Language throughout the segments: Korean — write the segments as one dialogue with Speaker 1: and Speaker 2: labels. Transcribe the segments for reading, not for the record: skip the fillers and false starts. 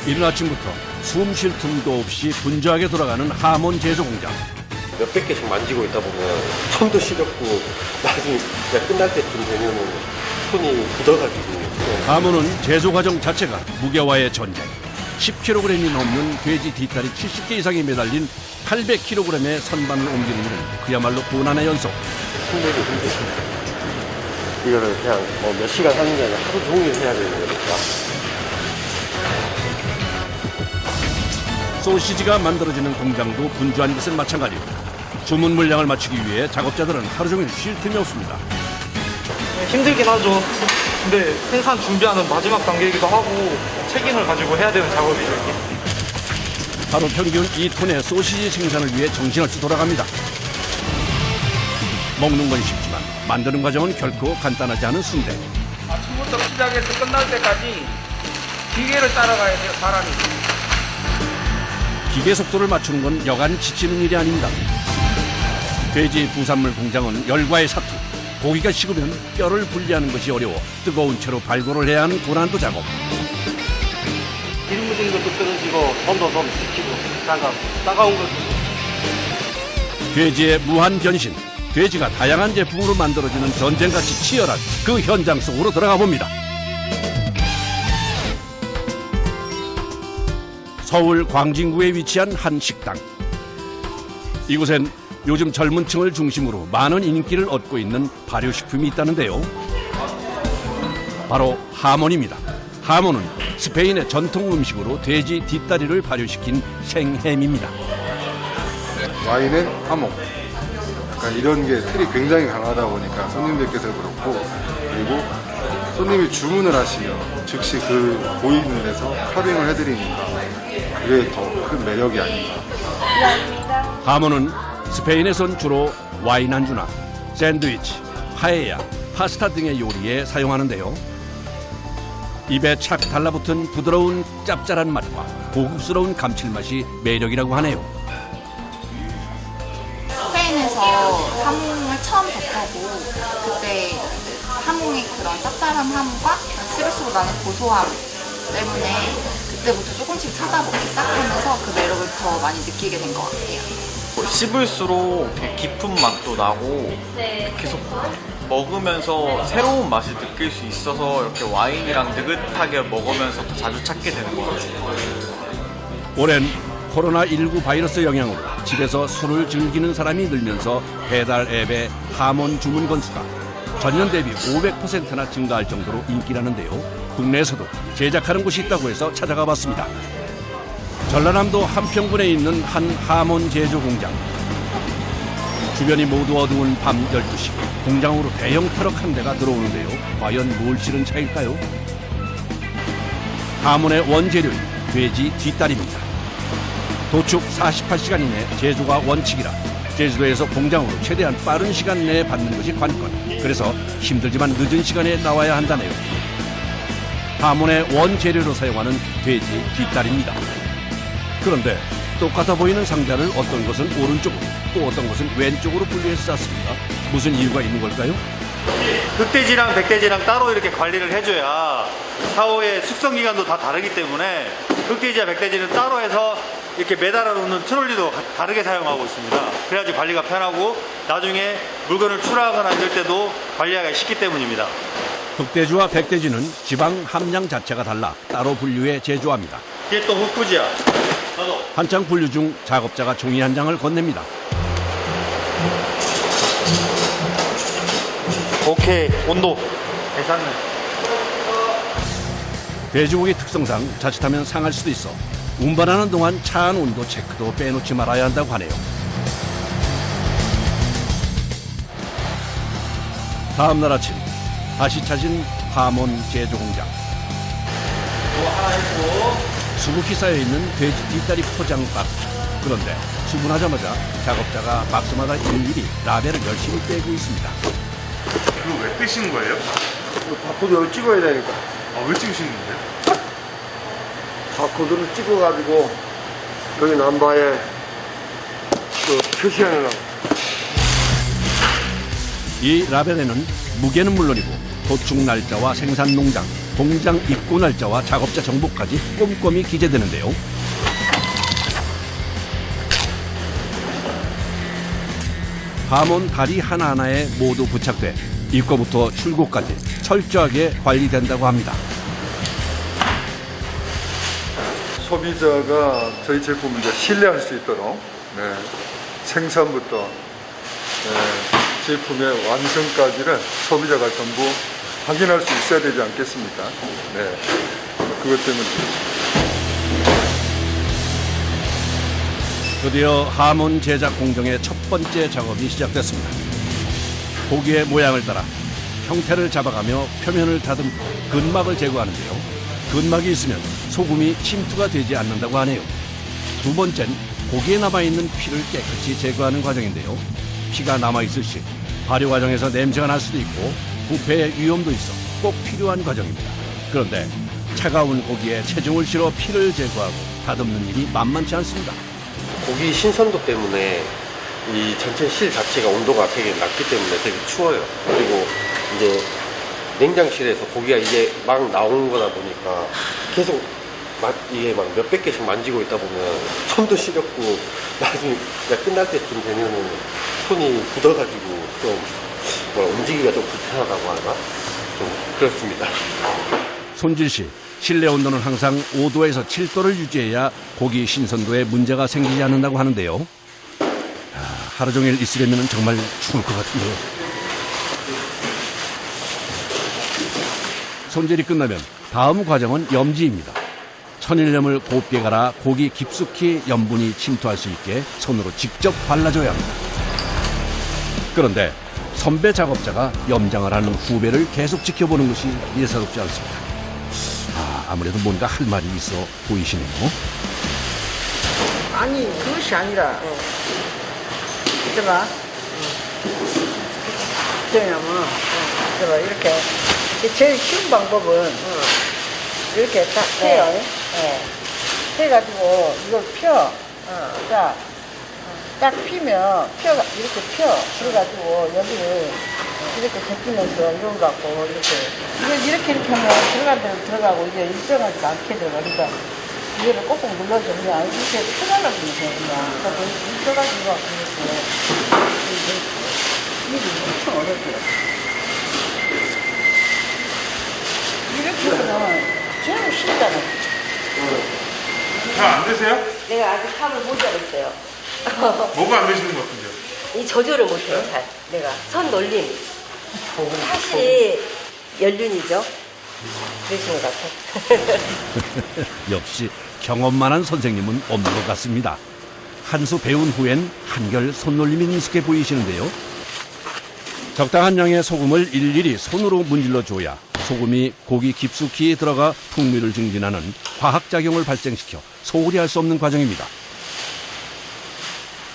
Speaker 1: 이른 아침부터 숨 쉴 틈도 없이 분주하게 돌아가는 하몬 제조 공장.
Speaker 2: 몇백 개씩 만지고 있다 보면 손도 시렵고 나중에 진짜 끝날 때쯤 되면은 손이 굳어가지고.
Speaker 1: 하몬은 제조 과정 자체가 무게와의 전쟁. 10kg이 넘는 돼지 뒷다리 70개 이상이 매달린 800kg의 선반을 옮기는 일은 그야말로 고난의 연속.
Speaker 2: 힘들기 힘들습니다. 이거를 그냥 뭐 몇 시간 하는 게 아니라 하루 종일 해야 되는 거니까.
Speaker 1: 소시지가 만들어지는 공장도 분주한 것은 마찬가지입니다. 주문 물량을 맞추기 위해 작업자들은 하루 종일 쉴 틈이 없습니다.
Speaker 3: 힘들긴 하죠. 근데 생산 준비하는 마지막 단계이기도 하고 책임을 가지고 해야 되는 작업이죠, 이게.
Speaker 1: 하루 평균 2톤의 소시지 생산을 위해 정신없이 돌아갑니다. 먹는 건 쉽지만 만드는 과정은 결코 간단하지 않은 순대.
Speaker 4: 아침부터 시작해서 끝날 때까지 기계를 따라가야 돼요, 사람이.
Speaker 1: 기계 속도를 맞추는 건 여간 지치는 일이 아닙니다. 돼지 부산물 공장은 열과의 사투. 고기가 식으면 뼈를 분리하는 것이 어려워 뜨거운 채로 발골을 해야 하는 고난도 작업.
Speaker 2: 기름 묻은 것도 떨어지고 온도 좀 지키고 따가운 것도.
Speaker 1: 돼지의 무한 변신. 돼지가 다양한 제품으로 만들어지는 전쟁같이 치열한 그 현장 속으로 들어가 봅니다. 서울 광진구에 위치한 한 식당. 이곳엔 요즘 젊은 층을 중심으로 많은 인기를 얻고 있는 발효식품이 있다는데요. 바로 하몬입니다. 하몬은 스페인의 전통 음식으로 돼지 뒷다리를 발효시킨 생햄입니다.
Speaker 5: 와인은 하몬. 약간 이런 게 틀이 굉장히 강하다 보니까 손님들께서 그렇고, 그리고 손님이 주문을 하시면 즉시 그 보이는 데서 카빙을 해드리니까 그게 더 큰 매력이 아닌가.
Speaker 1: 하몬은 스페인에선 주로 와인 안주나 샌드위치, 파에야, 파스타 등의 요리에 사용하는데요. 입에 착 달라붙은 부드러운 짭짤한 맛과 고급스러운 감칠맛이 매력이라고 하네요.
Speaker 6: 스페인에서 하몽을 처음 접하고 그때 하몽의 그런 짭짤한 함과 씹을수록 나는 고소함 때문에 그때부터 조금씩 찾아보기 시작하면서 그 매력을 더 많이 느끼게 된 것 같아요.
Speaker 3: 씹을수록 되게 깊은 맛도 나고 계속 먹으면서 새로운 맛을 느낄 수 있어서 이렇게 와인이랑 느긋하게 먹으면서 더 자주 찾게 되는 것 같아요.
Speaker 1: 올해는 코로나19 바이러스 영향으로 집에서 술을 즐기는 사람이 늘면서 배달 앱의 하몬 주문 건수가 전년 대비 500%나 증가할 정도로 인기라는데요. 국내에서도 제작하는 곳이 있다고 해서 찾아가 봤습니다. 전라남도 한평군에 있는 한 하몬 제조 공장. 주변이 모두 어두운 밤 12시 공장으로 대형 트럭 한 대가 들어오는데요. 과연 뭘 실은 차일까요? 하몬의 원재료인 돼지 뒷다리입니다. 도축 48시간 이내 제조가 원칙이라 제주도에서 공장으로 최대한 빠른 시간 내에 받는 것이 관건. 그래서 힘들지만 늦은 시간에 나와야 한다네요. 하몬의 원재료로 사용하는 돼지 뒷다리입니다. 그런데 똑같아 보이는 상자를 어떤 것은 오른쪽으로 또 어떤 것은 왼쪽으로 분리해서 쌌습니다. 무슨 이유가 있는 걸까요?
Speaker 7: 흑돼지랑 백돼지랑 따로 이렇게 관리를 해줘야 사후에 숙성 기간도 다 다르기 때문에 흑돼지와 백돼지는 따로 해서 이렇게 매달아 놓는 트롤리도 다르게 사용하고 있습니다. 그래야지 관리가 편하고 나중에 물건을 출하하거나 이럴 때도 관리하기가 쉽기 때문입니다.
Speaker 1: 흑돼지와 백돼지는 지방 함량 자체가 달라 따로 분류해 제조합니다.
Speaker 7: 이게 또 흑부지야. 나도.
Speaker 1: 한창 분류 중 작업자가 종이 한 장을 건넵니다.
Speaker 7: 오케이, 온도 괜찮네.
Speaker 1: 돼지고기 특성상 자칫하면 상할 수도 있어 운반하는 동안 차 안 온도 체크도 빼놓지 말아야 한다고 하네요. 다음 날 아침 다시 찾은 하몬 제조 공장. 수북히 쌓여있는 돼지 뒷다리 포장 박스. 그런데 주문하자마자 작업자가 박스마다 일일이 라벨을 열심히 떼고 있습니다.
Speaker 5: 그거 왜 떼시는 거예요?
Speaker 2: 바코드를 찍어야 되니까.
Speaker 5: 아, 왜 찍으시는 건데요?
Speaker 2: 바코드를 찍어가지고 여기 남바에 그 표시하느라고.
Speaker 1: 이 라벨에는 무게는 물론이고 도축 날짜와 생산 농장, 공장 입고 날짜와 작업자 정보까지 꼼꼼히 기재되는데요. 함원 다리 하나하나에 모두 부착돼 입구부터 출구까지 철저하게 관리된다고 합니다.
Speaker 5: 소비자가 저희 제품을 이제 신뢰할 수 있도록 생산부터 제품의 완성까지를 소비자가 전부 확인할 수 있어야 되지 않겠습니까? 그것 때문에
Speaker 1: 드디어 함원 제작 공정의 첫 번째 작업이 시작됐습니다. 고기의 모양을 따라 형태를 잡아가며 표면을 다듬고 근막을 제거하는데요. 근막이 있으면 소금이 침투가 되지 않는다고 하네요. 두 번째는 고기에 남아있는 피를 깨끗이 제거하는 과정인데요. 피가 남아있을 시 발효 과정에서 냄새가 날 수도 있고 부패의 위험도 있어 꼭 필요한 과정입니다. 그런데 차가운 고기에 체중을 실어 피를 제거하고 다듬는 일이 만만치 않습니다.
Speaker 2: 고기 신선도 때문에 이 전체 실 자체가 온도가 되게 낮기 때문에 되게 추워요. 그리고 이제 냉장실에서 고기가 이제 막 나오는 거다 보니까 계속 이게 막 몇백 개씩 만지고 있다 보면 손도 시렵고 나중에 끝날 때쯤 되면은 손이 굳어가지고 좀 움직이기가 좀 불편하다고 하나? 좀 그렇습니다.
Speaker 1: 손질 시 실내 온도는 항상 5도에서 7도를 유지해야 고기 신선도에 문제가 생기지 않는다고 하는데요. 하루 종일 있으려면 정말 죽을 것 같은데요. 손질이 끝나면 다음 과정은 염지입니다. 천일염을 곱게 갈아 고기 깊숙이 염분이 침투할 수 있게 손으로 직접 발라줘야 합니다. 그런데 선배 작업자가 염장을 하는 후배를 계속 지켜보는 것이 예사롭지 않습니다. 아무래도 뭔가 할 말이 있어 보이시네요.
Speaker 8: 아니 그것이 아니라 있잖아 왜냐면 이렇게 제일 쉬운 방법은 이렇게 딱 해요. 해가지고 이걸 펴. 자, 딱 피면 이렇게 펴. 그래가지고 여기를 이렇게 제끼면서 이런 거 갖고 이렇게 하면 들어간 대로 들어가고 이게 일정하지 않게 들어가. 그러니까 이거를 꼭꼭 눌러서 그냥 이렇게 펴달라고 그러세요. 그냥 펴가지고 이게 엄청 어렵더라고요. 이렇게 하면 제일 쉽잖아요.
Speaker 9: 잘 안 되세요?
Speaker 10: 내가 아직 탑을 못 잡았어요.
Speaker 9: 뭐가 안 되시는 것 같은데요?
Speaker 10: 이 조절을 못해요, 잘. 내가 선 놀림. 사실 연륜이죠. 그러신 것 같아.
Speaker 1: 역시 경험만한 선생님은 없는 것 같습니다. 한 수 배운 후엔 한결 손놀림이 능숙해 보이시는데요. 적당한 양의 소금을 일일이 손으로 문질러 줘야 소금이 고기 깊숙이 들어가 풍미를 증진하는 화학작용을 발생시켜 소홀히 할 수 없는 과정입니다.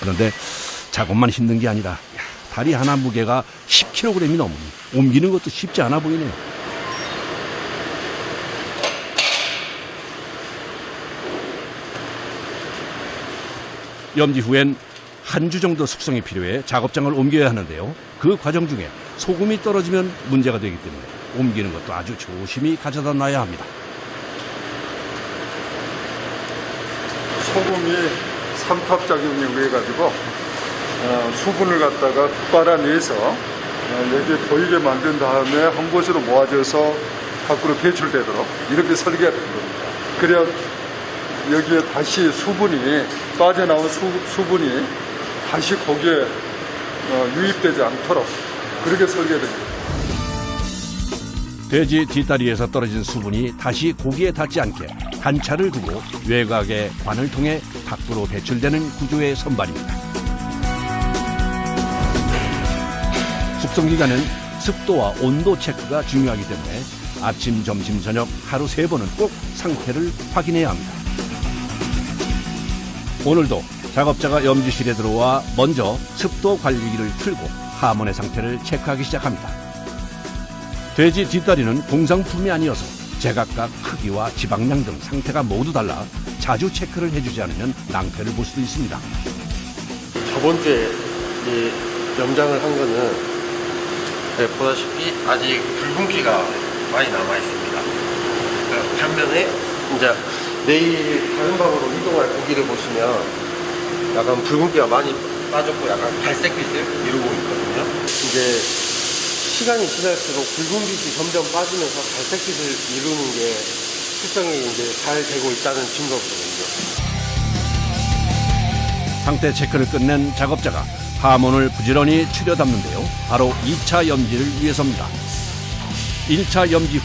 Speaker 1: 그런데 작업만 힘든 게 아니라 다리 하나 무게가 10kg이 넘으니 옮기는 것도 쉽지 않아 보이네요. 염지 후엔 한 주 정도 숙성이 필요해 작업장을 옮겨야 하는데요. 그 과정 중에 소금이 떨어지면 문제가 되기 때문에 옮기는 것도 아주 조심히 가져다 놔야 합니다.
Speaker 5: 소금이 삼탑작용에 의해 가지고 수분을 갖다가 빨아내서 여기에 보이게 만든 다음에 한 곳으로 모아져서 밖으로 배출되도록 이렇게 설계가 된 겁니다. 그래야 여기에 다시 수분이 빠져나온 수분이 다시 고기에 유입되지 않도록 그렇게 설계됩니다.
Speaker 1: 돼지 뒷다리에서 떨어진 수분이 다시 고기에 닿지 않게 단차를 두고 외곽의 관을 통해 밖으로 배출되는 구조의 선반입니다. 숙성 기간은 습도와 온도 체크가 중요하기 때문에 아침, 점심, 저녁 하루 3번은 꼭 상태를 확인해야 합니다. 오늘도 작업자가 염지실에 들어와 먼저 습도 관리기를 틀고 하몬의 상태를 체크하기 시작합니다. 돼지 뒷다리는 공산품이 아니어서 제각각 크기와 지방량 등 상태가 모두 달라 자주 체크를 해주지 않으면 낭패를 볼 수도 있습니다.
Speaker 2: 저번 주에 이 염장을 한 거는 보다시피 아직 붉은기가 많이 남아 있습니다. 반면에 이제 내일 다른 방으로 이동할 고기를 보시면 약간 붉은기가 많이 빠졌고 약간 갈색빛을 이루고 있거든요. 이제 시간이 지날수록 붉은빛이 점점 빠지면서 갈색빛을 이루는 게 숙성이 이제 잘 되고 있다는 증거거든요.
Speaker 1: 상태 체크를 끝낸 작업자가 하몬을 부지런히 추려 담는데요. 바로 2차 염지를 위해서입니다. 1차 염지 후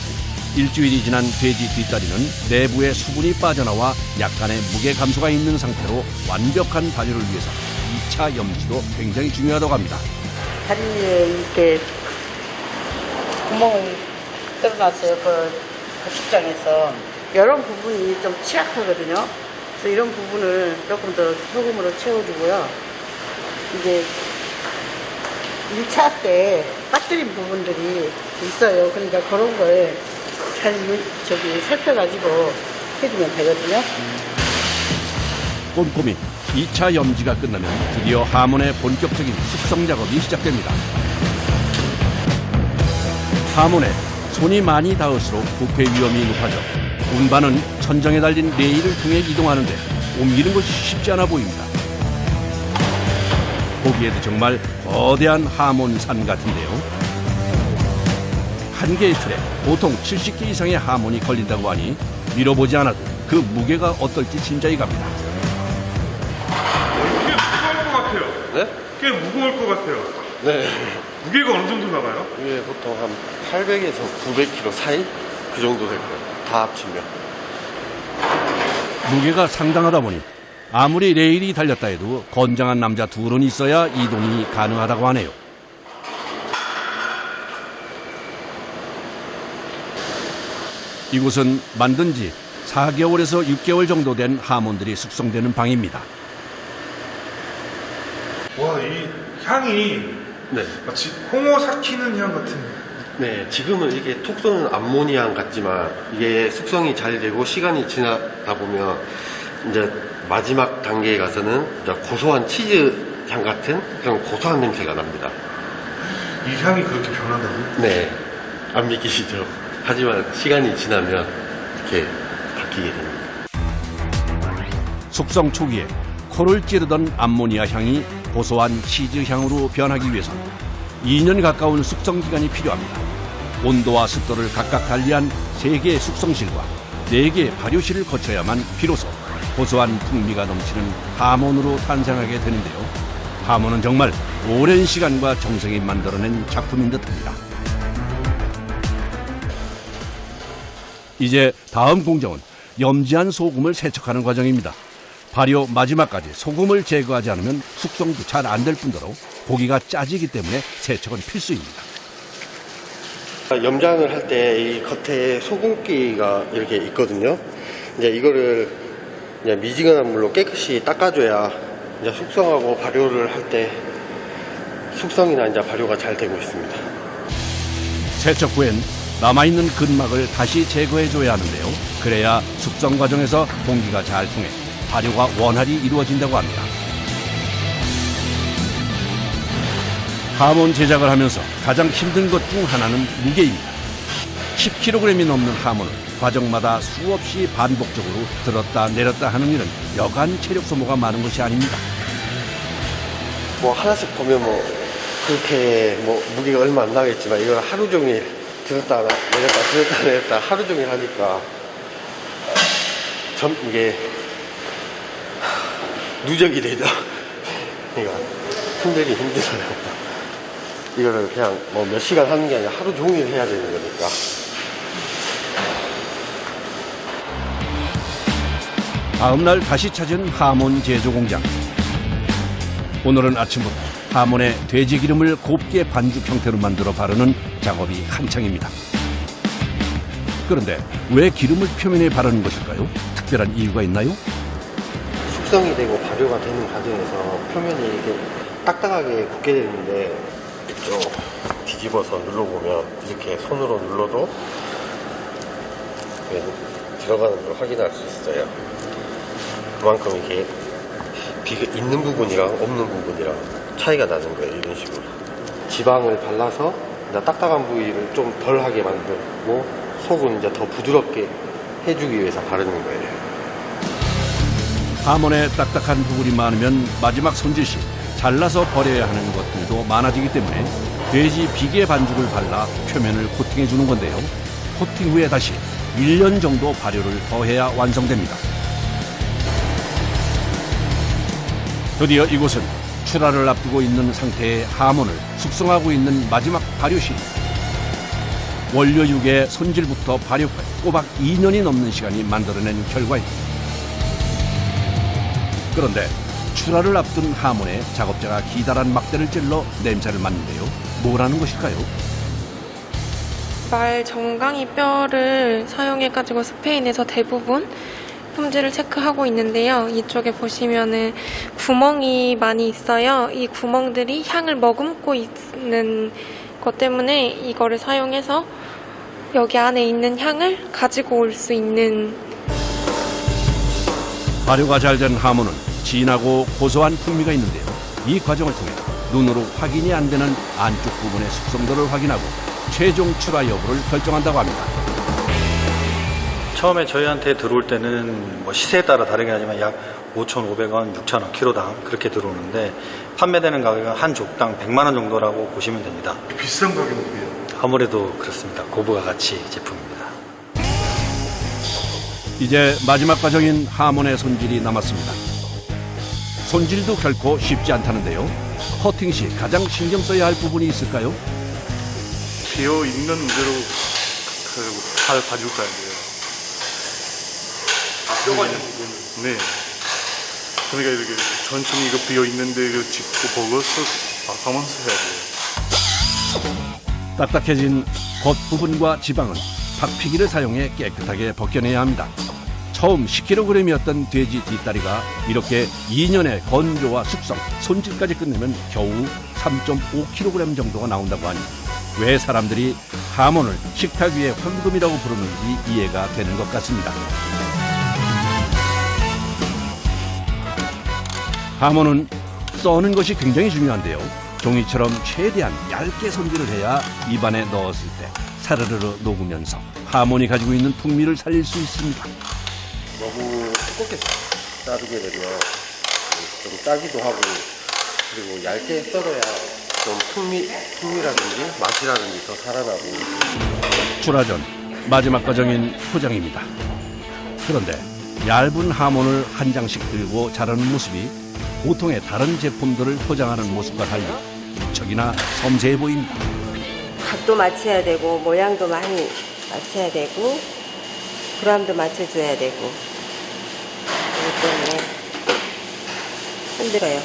Speaker 1: 일주일이 지난 돼지 뒷다리는 내부의 수분이 빠져나와 약간의 무게 감소가 있는 상태로 완벽한 발효를 위해서 2차 염지도 굉장히 중요하다고 합니다.
Speaker 8: 다리에 이렇게 구멍이 뚫어놨어요. 그 식장에서 이런 부분이 좀 취약하거든요. 그래서 이런 부분을 조금 더 소금으로 채워주고요. 이제 1차 때 빠뜨린 부분들이 있어요. 그러니까 그런 걸 잘 살펴가지고 해주면 되거든요.
Speaker 1: 꼼꼼히 2차 염지가 끝나면 드디어 하몬의 본격적인 숙성 작업이 시작됩니다. 하몬에 손이 많이 닿을수록 부패 위험이 높아져 운반은 천정에 달린 레일을 통해 이동하는데 옮기는 것이 쉽지 않아 보입니다. 보기에도 정말 거대한 하몬산 같은데요. 한 개의 틀에 보통 70개 이상의 하몬이 걸린다고 하니 밀어보지 않아도 그 무게가 어떨지 짐작이 갑니다.
Speaker 9: 꽤 무거울 것 같아요.
Speaker 2: 네?
Speaker 9: 꽤 무거울 것 같아요.
Speaker 2: 네.
Speaker 9: 무게가 어느 정도 나가요?
Speaker 2: 이게 보통 한 800에서 900kg 사이? 그 정도 될 거예요. 다 합치면.
Speaker 1: 무게가 상당하다 보니 아무리 레일이 달렸다 해도 건장한 남자 둘은 있어야 이동이 가능하다고 하네요. 이곳은 만든 지 4개월에서 6개월 정도 된 하몬들이 숙성되는 방입니다.
Speaker 9: 와, 이 향이
Speaker 2: 네.
Speaker 9: 마치 홍어 삭히는 향 같은.
Speaker 2: 네, 지금은 이게 톡 쏘는 암모니아 같지만 이게 숙성이 잘 되고 시간이 지나다 보면 이제 마지막 단계에 가서는 이제 고소한 치즈 향 같은 그런 고소한 냄새가 납니다.
Speaker 9: 이 향이 그렇게 변한다고요?
Speaker 2: 네, 안 믿기시죠? 하지만 시간이 지나면 이렇게 바뀌게 됩니다.
Speaker 1: 숙성 초기에 코를 찌르던 암모니아 향이 고소한 치즈 향으로 변하기 위해서는 2년 가까운 숙성 기간이 필요합니다. 온도와 습도를 각각 달리한 3개의 숙성실과 4개의 발효실을 거쳐야만 비로소 고소한 풍미가 넘치는 하몬으로 탄생하게 되는데요. 하몬은 정말 오랜 시간과 정성이 만들어낸 작품인 듯합니다. 이제 다음 공정은 염지한 소금을 세척하는 과정입니다. 발효 마지막까지 소금을 제거하지 않으면 숙성도 잘 안 될 뿐더러 고기가 짜지기 때문에 세척은 필수입니다.
Speaker 2: 염장을 할 때 이 겉에 소금기가 이렇게 있거든요. 이제 이거를 이제 미지근한 물로 깨끗이 닦아줘야 이제 숙성하고 발효를 할 때 숙성이나 이제 발효가 잘 되고 있습니다.
Speaker 1: 세척 후엔 남아있는 근막을 다시 제거해줘야 하는데요. 그래야 숙성 과정에서 공기가 잘 통해 발효가 원활히 이루어진다고 합니다. 하몬 제작을 하면서 가장 힘든 것 중 하나는 무게입니다. 10kg이 넘는 하몬을 과정마다 수없이 반복적으로 들었다 내렸다 하는 일은 여간 체력 소모가 많은 것이 아닙니다.
Speaker 2: 뭐 하나씩 보면 뭐 그렇게 뭐 무게가 얼마 안 나겠지만 이걸 하루 종일 들었다 내렸다 들었다 내렸다 하루 종일 하니까 이게 누적이 되죠. 그러니까 힘들어요. 이거를 그냥 뭐 몇 시간 하는 게 아니라 하루 종일 해야 되는 거니까.
Speaker 1: 다음 날 다시 찾은 하몬 제조 공장. 오늘은 아침부터 하몬에 돼지 기름을 곱게 반죽 형태로 만들어 바르는 작업이 한창입니다. 그런데 왜 기름을 표면에 바르는 것일까요? 특별한 이유가 있나요?
Speaker 2: 숙성이 되고 발효가 되는 과정에서 표면이 이렇게 딱딱하게 굳게 되는데 이쪽 뒤집어서 눌러보면 이렇게 손으로 눌러도 들어가는 걸 확인할 수 있어요. 그만큼 이게 있는 부분이랑 없는 부분이랑 차이가 나는 거예요. 이런 식으로 지방을 발라서 이제 딱딱한 부위를 좀 덜하게 만들고 속은 이제 더 부드럽게 해주기 위해서 바르는 거예요.
Speaker 1: 하몬에 딱딱한 부분이 많으면 마지막 손질 시 잘라서 버려야 하는 것들도 많아지기 때문에 돼지 비계 반죽을 발라 표면을 코팅해 주는 건데요. 코팅 후에 다시 1년 정도 발효를 더해야 완성됩니다. 드디어 이곳은 출하를 앞두고 있는 상태의 하몬을 숙성하고 있는 마지막 발효실. 원료 육의 손질부터 발효까지 꼬박 2년이 넘는 시간이 만들어낸 결과입니다. 그런데 출하를 앞둔 하몬에 작업자가 기다란 막대를 찔러 냄새를 맡는데요. 뭐라는 것일까요?
Speaker 11: 말 정강이 뼈를 사용해가지고 스페인에서 대부분 품질을 체크하고 있는데요. 이쪽에 보시면은 구멍이 많이 있어요. 이 구멍들이 향을 머금고 있는 것 때문에 이거를 사용해서 여기 안에 있는 향을 가지고 올 수 있는.
Speaker 1: 발효가 잘 된 하몬은 진하고 고소한 풍미가 있는데요. 이 과정을 통해 눈으로 확인이 안 되는 안쪽 부분의 숙성도를 확인하고 최종 출하 여부를 결정한다고 합니다.
Speaker 7: 처음에 저희한테 들어올 때는 뭐 시세에 따라 다르긴 하지만 약 5,500원, 6,000원 키로당 그렇게 들어오는데 판매되는 가격은 한 족당 100만 원 정도라고 보시면 됩니다.
Speaker 9: 비싼 가격이에요.
Speaker 7: 아무래도 그렇습니다. 고부가 가치 제품입니다.
Speaker 1: 이제 마지막 과정인 하몬의 손질이 남았습니다. 손질도 결코 쉽지 않다는데요. 커팅 시 가장 신경 써야 할 부분이 있을까요?
Speaker 9: 비어 있는 대로 잘 봐줄까야 돼요. 뼈가 있는 부분. 네. 그러니까 이렇게 천천히 이거 비어 있는데 이거 짚고 보고서 봐가면서 해야 돼요.
Speaker 1: 딱딱해진 겉부분과 지방은 박피기를 사용해 깨끗하게 벗겨내야 합니다. 처음 10kg이었던 돼지 뒷다리가 이렇게 2년의 건조와 숙성, 손질까지 끝내면 겨우 3.5kg 정도가 나온다고 하니 왜 사람들이 하몬을 식탁 위의 황금이라고 부르는지 이해가 되는 것 같습니다. 하몬은 써는 것이 굉장히 중요한데요. 종이처럼 최대한 얇게 손질을 해야 입안에 넣었을 때 사르르르 녹으면서 하몬이 가지고 있는 풍미를 살릴 수 있습니다.
Speaker 2: 너무 두껍게 자르게 되면 좀 짜기도 하고 그리고 얇게 썰어야 좀 풍미라든지 맛이라든지 더 살아나고.
Speaker 1: 출하 전 마지막 과정인 포장입니다. 그런데 얇은 하몬을 한 장씩 들고 자르는 모습이 보통의 다른 제품들을 포장하는 모습과 달리 무척이나 섬세해 보입니다.
Speaker 10: 각도 맞춰야 되고 모양도 많이 맞춰야 되고 그람도 맞춰줘야 되고 그렇기 때문에 힘들어요.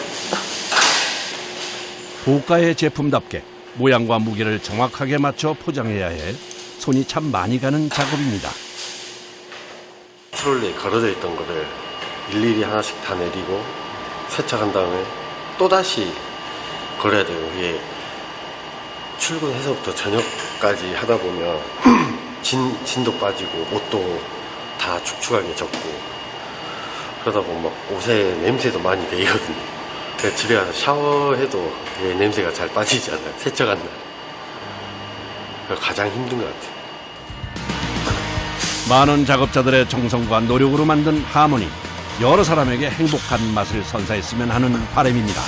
Speaker 1: 고가의 제품답게 모양과 무게를 정확하게 맞춰 포장해야 해 손이 참 많이 가는 작업입니다.
Speaker 2: 트롤리에 걸어져 있던 거를 일일이 하나씩 다 내리고 세척한 다음에 또다시 걸어야 돼요. 이게 출근해서부터 저녁까지 하다 보면 진도 빠지고 옷도 다 축축하게 젖고 그러다 보면 막 옷에 냄새도 많이 배이거든요. 그래서 집에 가서 샤워해도 냄새가 잘 빠지지 않아요. 세척한 날. 그래서 가장 힘든 것 같아요.
Speaker 1: 많은 작업자들의 정성과 노력으로 만든 하모니, 여러 사람에게 행복한 맛을 선사했으면 하는 바람입니다.